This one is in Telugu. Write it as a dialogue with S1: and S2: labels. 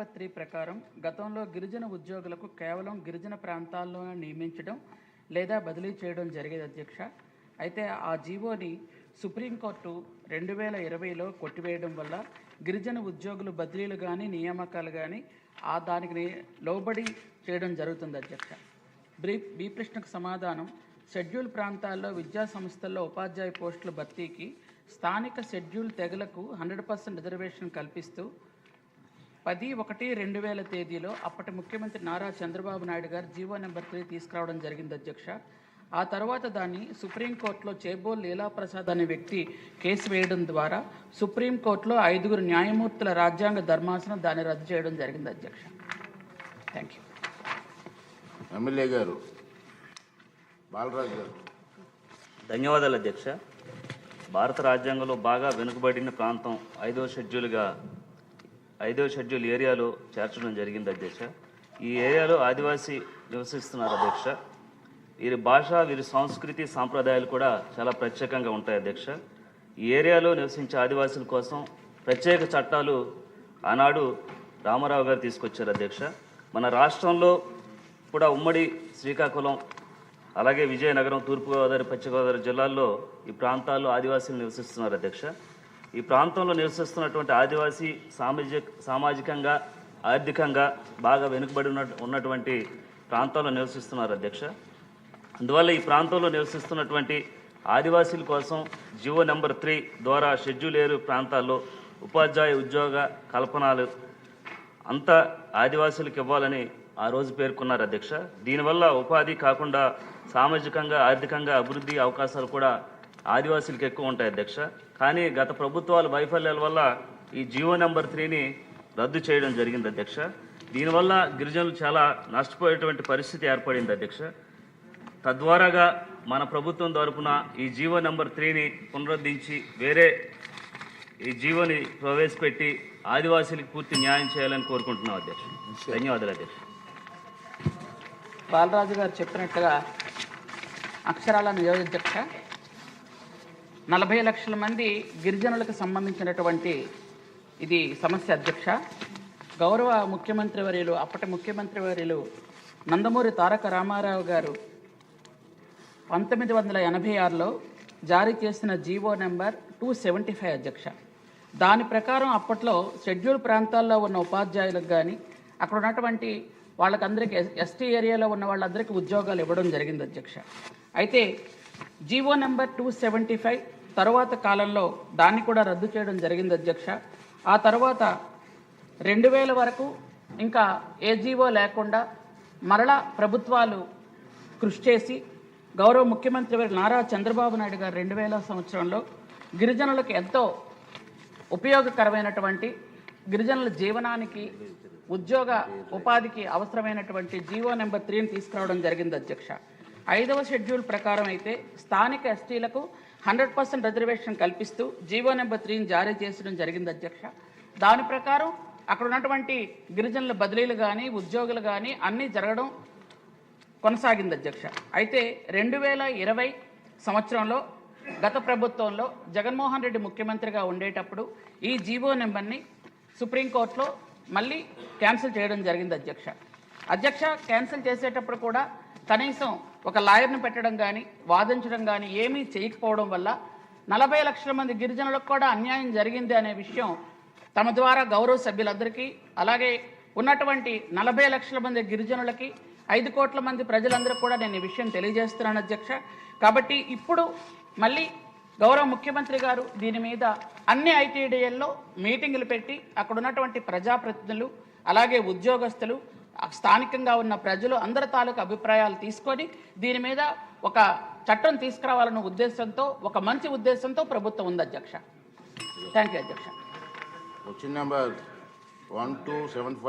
S1: 3 ప్రకారం గతంలో గిరిజన ఉద్యోగులకు కేవలం గిరిజన ప్రాంతాల్లోనే నియమించడం లేదా బదిలీ చేయడం జరిగేది అధ్యక్ష. అయితే ఆ జీవోని సుప్రీంకోర్టు 2020లో కొట్టివేయడం వల్ల గిరిజన ఉద్యోగులు బదిలీలు కానీ నియామకాలు కానీ దానికి లోబడి చేయడం జరుగుతుంది అధ్యక్ష. బి ప్రశ్నకు సమాధానం: షెడ్యూల్ ప్రాంతాల్లో విద్యా సంస్థల్లో ఉపాధ్యాయ పోస్టుల భర్తీకి స్థానిక షెడ్యూల్ తెగలకు 100% రిజర్వేషన్ కల్పిస్తూ 10/1/2000 తేదీలో అప్పటి ముఖ్యమంత్రి నారా చంద్రబాబు నాయుడు గారు జీవో నెంబర్ 3 తీసుకురావడం జరిగింది అధ్యక్ష. ఆ తర్వాత దాన్ని సుప్రీంకోర్టులో చేబోల్ లీలాప్రసాద్ అనే వ్యక్తి కేసు వేయడం ద్వారా సుప్రీంకోర్టులో 5 న్యాయమూర్తుల రాజ్యాంగ ధర్మాసనం దాన్ని రద్దు చేయడం జరిగింది అధ్యక్ష. Thank you.
S2: ఎమ్మెల్యే గారు బాలరాజు గారు.
S3: ధన్యవాదాలు అధ్యక్ష. భారత రాజ్యాంగంలో బాగా వెనుకబడిన ప్రాంతం 5వ షెడ్యూల్ ఏరియాలో చేర్చడం జరిగింది అధ్యక్ష. ఈ ఏరియాలో ఆదివాసీ నివసిస్తున్నారు అధ్యక్ష. వీరి భాష, వీరి సంస్కృతి, సాంప్రదాయాలు కూడా చాలా ప్రత్యేకంగా ఉంటాయి అధ్యక్ష. ఈ ఏరియాలో నివసించే ఆదివాసుల కోసం ప్రత్యేక చట్టాలు ఆనాడు రామారావు గారు తీసుకొచ్చారు అధ్యక్ష. మన రాష్ట్రంలో కూడా ఉమ్మడి శ్రీకాకుళం, అలాగే విజయనగరం, తూర్పుగోదావరి, పశ్చిమ గోదావరి జిల్లాల్లో ఈ ప్రాంతాల్లో ఆదివాసీలు నివసిస్తున్నారు అధ్యక్ష. ఈ ప్రాంతంలో నివసిస్తున్నటువంటి ఆదివాసీ సామాజికంగా, ఆర్థికంగా బాగా వెనుకబడి ఉన్నటువంటి ప్రాంతాల్లో నివసిస్తున్నారు అధ్యక్ష. అందువల్ల ఈ ప్రాంతంలో నివసిస్తున్నటువంటి ఆదివాసీల కోసం జీవో నెంబర్ 3 ద్వారా షెడ్యూల్ ఏరియా ప్రాంతాల్లో ఉపాధ్యాయ ఉద్యోగ కల్పనలు అంతా ఆదివాసీలకు ఇవ్వాలని ఆ రోజు పేర్కొన్నారు అధ్యక్ష. దీనివల్ల ఉపాధి కాకుండా సామాజికంగా, ఆర్థికంగా అభివృద్ధి అవకాశాలు కూడా ఆదివాసీలకు ఎక్కువ ఉంటాయి అధ్యక్ష. కానీ గత ప్రభుత్వాల వైఫల్యాల వల్ల ఈ జీవో నెంబర్ 3ని రద్దు చేయడం జరిగింది అధ్యక్ష. దీనివల్ల గిరిజనులు చాలా నష్టపోయేటువంటి పరిస్థితి ఏర్పడింది అధ్యక్ష. తద్వారాగా మన ప్రభుత్వం తరపున ఈ జీవో నెంబర్ 3ని పునరుద్ధరించి వేరే ఈ జీవోని ప్రవేశపెట్టి ఆదివాసీలకు పూర్తి న్యాయం చేయాలని కోరుకుంటున్నాం అధ్యక్ష. ధన్యవాదాలు అధ్యక్ష.
S1: బాలరాజు గారు చెప్పినట్టుగా అక్షరాల నియోజకవర్గ 40 లక్షల మంది గిరిజనులకు సంబంధించినటువంటి ఇది సమస్య అధ్యక్ష. గౌరవ ముఖ్యమంత్రి వర్యులు, అప్పటి ముఖ్యమంత్రి వర్యులు నందమూరి తారక రామారావు గారు 1986లో జారీ చేసిన జీవో నెంబర్ 275 అధ్యక్ష. దాని ప్రకారం అప్పట్లో షెడ్యూల్ ప్రాంతాల్లో ఉన్న ఉపాధ్యాయులకు కానీ అక్కడ ఉన్నటువంటి వాళ్ళకందరికీ ఎస్టీ ఏరియాలో ఉన్న వాళ్ళందరికీ ఉద్యోగాలు ఇవ్వడం జరిగింది అధ్యక్ష. అయితే జీవో నెంబర్ 275 తరువాత కాలంలో దాన్ని కూడా రద్దు చేయడం జరిగింది అధ్యక్ష. ఆ తర్వాత 2000 వరకు ఇంకా ఏ జీవో లేకుండా మరలా ప్రభుత్వాలు కృషి చేసి గౌరవ ముఖ్యమంత్రి వారు నారా చంద్రబాబు నాయుడు గారు 2000 సంవత్సరంలో గిరిజనులకు ఎంతో ఉపయోగకరమైనటువంటి గిరిజనుల జీవనానికి, ఉద్యోగ ఉపాధికి అవసరమైనటువంటి జీవో నెంబర్ 3ని తీసుకురావడం జరిగింది అధ్యక్ష. 5వ షెడ్యూల్ ప్రకారం అయితే స్థానిక ఎస్టీలకు 100% రిజర్వేషన్ కల్పిస్తూ జీవో నెంబర్ 3ని జారీ చేసడం జరిగింది అధ్యక్ష. దాని ప్రకారం అక్కడ ఉన్నటువంటి గిరిజనుల బదిలీలు కానీ, ఉద్యోగులు కానీ అన్నీ జరగడం కొనసాగింది అధ్యక్ష. అయితే 2020 సంవత్సరంలో గత ప్రభుత్వంలో జగన్మోహన్ రెడ్డి ముఖ్యమంత్రిగా ఉండేటప్పుడు ఈ జీవో నెంబర్ని సుప్రీంకోర్టులో మళ్ళీ క్యాన్సిల్ చేయడం జరిగింది అధ్యక్ష. క్యాన్సిల్ చేసేటప్పుడు కూడా కనీసం ఒక లాయర్ని పెట్టడం కానీ, వాదించడం కానీ ఏమీ చేయకపోవడం వల్ల 40 లక్షల మంది గిరిజనులకు కూడా అన్యాయం జరిగింది అనే విషయం తమ ద్వారా గౌరవ సభ్యులందరికీ, అలాగే ఉన్నటువంటి 40 లక్షల మంది గిరిజనులకి 5 కోట్ల మంది ప్రజలందరూ కూడా నేను ఈ విషయం తెలియజేస్తున్నాను అధ్యక్ష. కాబట్టి ఇప్పుడు మళ్ళీ గౌరవ ముఖ్యమంత్రి గారు దీని మీద అన్ని ఐటీడీఎల్లో మీటింగులు పెట్టి అక్కడ ఉన్నటువంటి ప్రజాప్రతినిధులు, అలాగే ఉద్యోగస్తులు, స్థానికంగా ఉన్న ప్రజలు అందరి తాలూకు అభిప్రాయాలు తీసుకొని దీని మీద ఒక చట్టం తీసుకురావాలన్న ఉద్దేశంతో, ఒక మంచి ఉద్దేశంతో ప్రభుత్వం ఉంది అధ్యక్ష. థ్యాంక్ యూ అధ్యక్ష.
S2: Question number 1275